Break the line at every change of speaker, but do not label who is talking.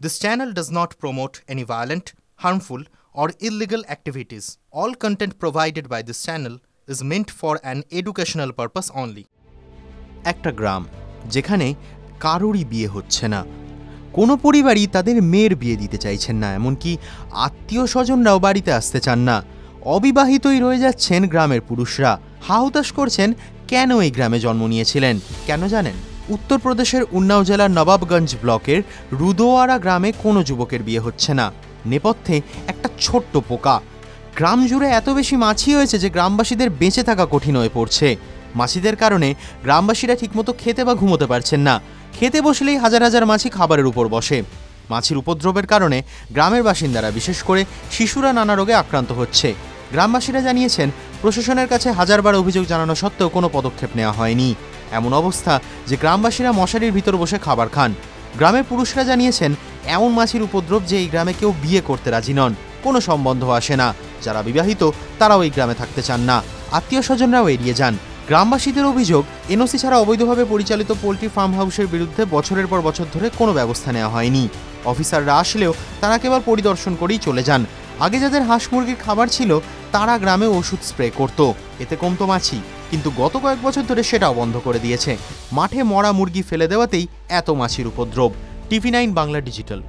This channel does not promote any violent, harmful, or illegal activities. All content provided by this channel is meant for an educational purpose only.
একটা গ্রাম যেখানে কারোরই বিয়ে হচ্ছে না, কোনো পরিবারই তাদের মেয়ের বিয়ে দিতে চাইছেন না, এমনকি আত্মীয় স্বজনরাও বাড়িতে আসতে চান না। অবিবাহিতই রয়ে যাচ্ছেন গ্রামের পুরুষরা। হাহুতাশ করছেন কেন এই গ্রামে জন্ম নিয়েছিলেন। কেন জানেন? উত্তরপ্রদেশের উন্নাও জেলার নবাবগঞ্জ ব্লকের রুদোয়ারা গ্রামে কোনো যুবকের বিয়ে হচ্ছে না। নেপথ্যে একটা ছোট্ট পোকা। গ্রাম জুড়ে এত বেশি মাছি হয়েছে যে গ্রামবাসীদের বেঁচে থাকা কঠিন হয়ে পড়ছে। মাছিদের কারণে গ্রামবাসীরা ঠিকমতো খেতে বা ঘুমোতে পারছেন না। খেতে বসলেই হাজার হাজার মাছি খাবারের উপর বসে। মাছির উপদ্রবের কারণে গ্রামের বাসিন্দারা, বিশেষ করে শিশুরা, নানা রোগে আক্রান্ত হচ্ছে। গ্রামবাসীরা জানিয়েছেন প্রশাসনের কাছে হাজারবার অভিযোগ জানানো সত্ত্বেও কোনো পদক্ষেপ নেওয়া হয়নি। এমন অবস্থা যে গ্রামবাসীরা মশারির ভিতর বসে খাবার খান। গ্রামের পুরুষরা জানিয়েছেন এমন মাছির উপদ্রব যে এই গ্রামে কেউ বিয়ে করতে রাজি নন, কোনো সম্বন্ধ আসে না। যারা বিবাহিত তারাও এই গ্রামে থাকতে চান না, আত্মীয় স্বজনরাও এড়িয়ে যান। গ্রামবাসীদের অভিযোগ, এনওসি ছাড়া অবৈধভাবে পরিচালিত পোল্ট্রি ফার্ম হাউসের বিরুদ্ধে বছরের পর বছর ধরে কোনো ব্যবস্থা নেওয়া হয়নি। অফিসাররা আসলেও তারা কেবল পরিদর্শন করেই চলে যান। আগে যাদের হাঁস মুরগির খাবার ছিল তারা গ্রামে ওষুধ স্প্রে করত, এতে কমতো মাছি, কিন্তু গত কয়েক বছর ধরে সেটাও বন্ধ করে দিয়েছে। মাঠে মরা মুরগি ফেলে দেওয়াতেই এত মাছির উপদ্রব। TV9 Bangla digital.